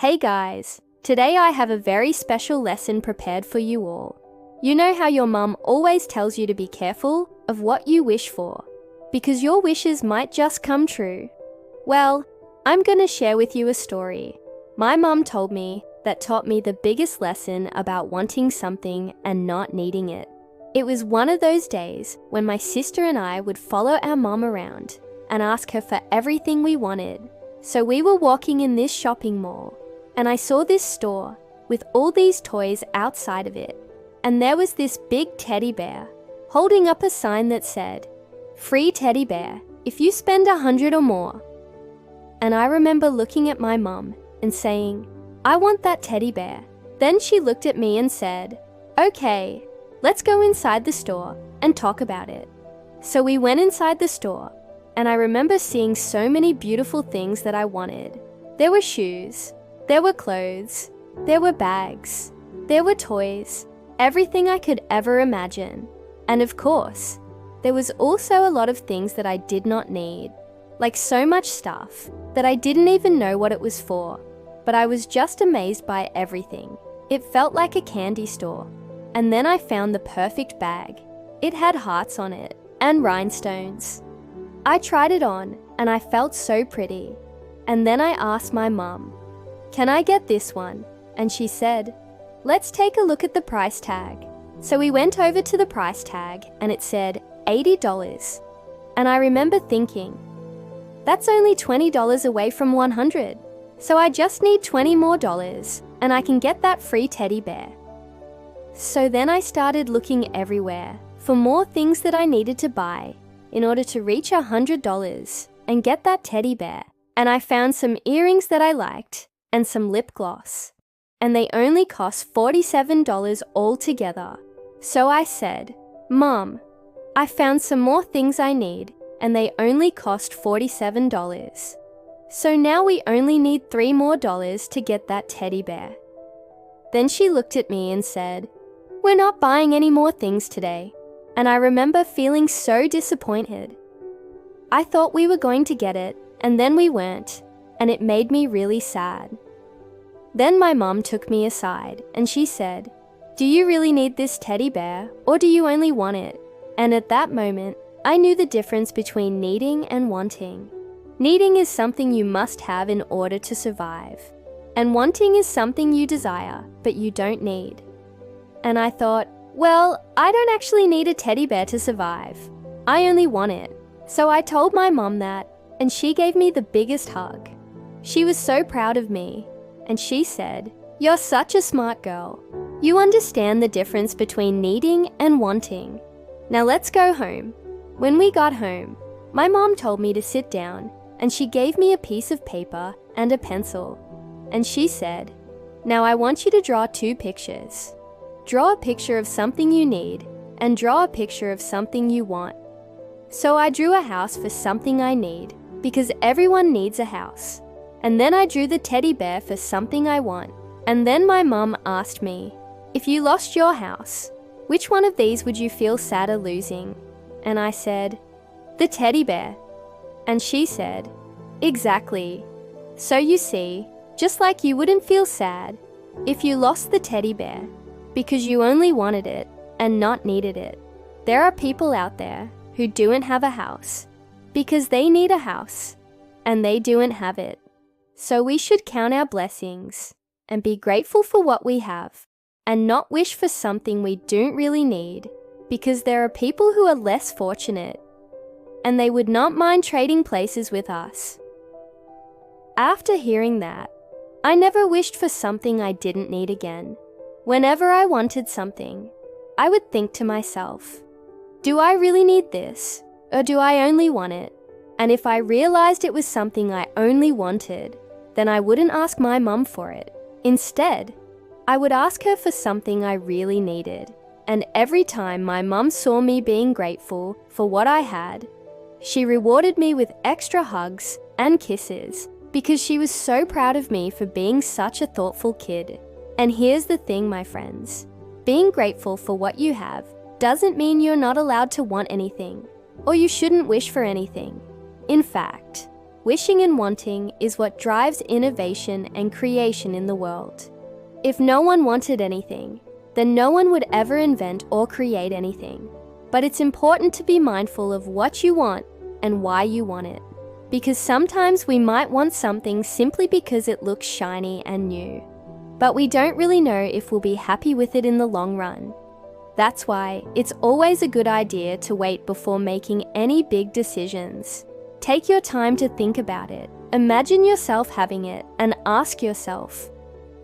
Hey guys, today I have a very special lesson prepared for you all. You know how your mum always tells you to be careful of what you wish for, because your wishes might just come true. Well, I'm gonna share with you a story my mum told me that taught me the biggest lesson about wanting something and not needing it. It was one of those days when my sister and I would follow our mum around and ask her for everything we wanted. So we were walking in this shopping mall, and I saw this store with all these toys outside of it, and there was this big teddy bear holding up a sign that said, "Free teddy bear if you spend 100 or more." And I remember looking at my mum and saying, "I want that teddy bear." Then she looked at me and said, "Okay, let's go inside the store and talk about it." So we went inside the store, and I remember seeing so many beautiful things that I wanted. There were shoes, there were clothes, there were bags, there were toys, everything I could ever imagine. And of course, there was also a lot of things that I did not need, like so much stuff that I didn't even know what it was for, but I was just amazed by everything. It felt like a candy store. And then I found the perfect bag. It had hearts on it and rhinestones. I tried it on and I felt so pretty. And then I asked my mum, "Can I get this one?" And she said, "Let's take a look at the price tag." So we went over to the price tag and it said $80. And I remember thinking, that's only $20 away from 100. So I just need $20 more and I can get that free teddy bear. So then I started looking everywhere for more things that I needed to buy in order to reach $100 and get that teddy bear. And I found some earrings that I liked and some lip gloss. And they only cost $47 altogether. So I said, "Mom, I found some more things I need and they only cost $47. So now we only need $3 more to get that teddy bear." Then she looked at me and said, "We're not buying any more things today." And I remember feeling so disappointed. I thought we were going to get it, and then we weren't, and it made me really sad. Then my mom took me aside, and she said, "Do you really need this teddy bear, or do you only want it?" And at that moment, I knew the difference between needing and wanting. Needing is something you must have in order to survive, and wanting is something you desire, but you don't need. And I thought, well, I don't actually need a teddy bear to survive. I only want it. So I told my mom that, and she gave me the biggest hug. She was so proud of me, and she said, "You're such a smart girl. You understand the difference between needing and wanting. Now let's go home." When we got home, my mom told me to sit down, and she gave me a piece of paper and a pencil. And she said, "Now I want you to draw 2 pictures. Draw a picture of something you need, and draw a picture of something you want." So I drew a house for something I need, because everyone needs a house. And then I drew the teddy bear for something I want. And then my mum asked me, "If you lost your house, which one of these would you feel sadder losing?" And I said, "The teddy bear." And she said, "Exactly. So you see, just like you wouldn't feel sad if you lost the teddy bear because you only wanted it and not needed it, there are people out there who don't have a house because they need a house and they don't have it. So we should count our blessings and be grateful for what we have and not wish for something we don't really need, because there are people who are less fortunate and they would not mind trading places with us." After hearing that, I never wished for something I didn't need again. Whenever I wanted something, I would think to myself, do I really need this, or do I only want it? And if I realized it was something I only wanted, then I wouldn't ask my mum for it. Instead, I would ask her for something I really needed. And every time my mum saw me being grateful for what I had, she rewarded me with extra hugs and kisses because she was so proud of me for being such a thoughtful kid. And here's the thing, my friends. Being grateful for what you have doesn't mean you're not allowed to want anything, or you shouldn't wish for anything. In fact, Wishing and wanting is what drives innovation and creation in the world. If no one wanted anything, then no one would ever invent or create anything. But it's important to be mindful of what you want and why you want it. Because sometimes we might want something simply because it looks shiny and new. But we don't really know if we'll be happy with it in the long run. That's why it's always a good idea to wait before making any big decisions. Take your time to think about it. Imagine yourself having it and ask yourself,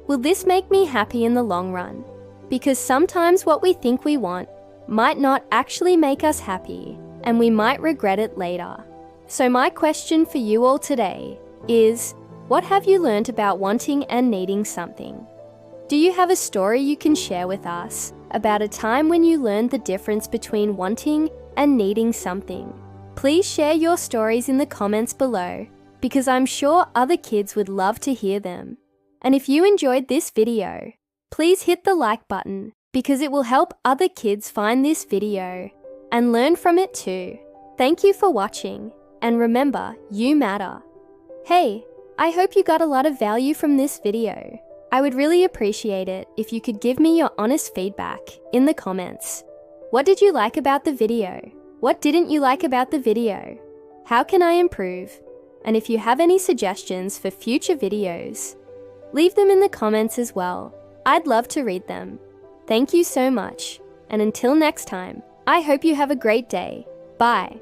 will this make me happy in the long run? Because sometimes what we think we want might not actually make us happy, and we might regret it later. So my question for you all today is, what have you learned about wanting and needing something? Do you have a story you can share with us about a time when you learned the difference between wanting and needing something? Please share your stories in the comments below, because I'm sure other kids would love to hear them. And if you enjoyed this video, please hit the like button, because it will help other kids find this video and learn from it too. Thank you for watching, and remember, you matter. Hey, I hope you got a lot of value from this video. I would really appreciate it if you could give me your honest feedback in the comments. What did you like about the video? What didn't you like about the video? How can I improve? And if you have any suggestions for future videos, leave them in the comments as well. I'd love to read them. Thank you so much. And until next time, I hope you have a great day. Bye.